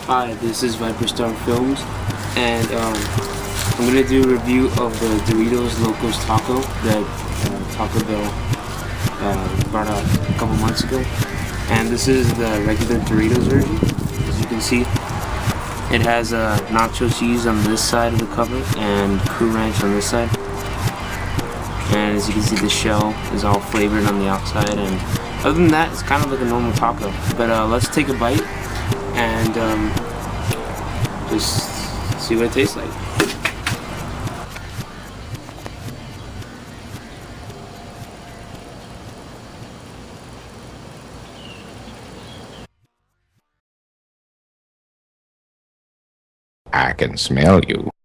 Hi, this is Viperstar Films, and I'm gonna do a review of the Doritos Locos Taco that Taco Bell brought out a couple months ago. And this is the regular Doritos version. As you can see, it has nacho cheese on this side of the cover and Cool Ranch on this side. And as you can see, the shell is all flavored on the outside. And other than that, it's kind of like a normal taco. But let's take a bite and just see what it tastes like. I can smell you.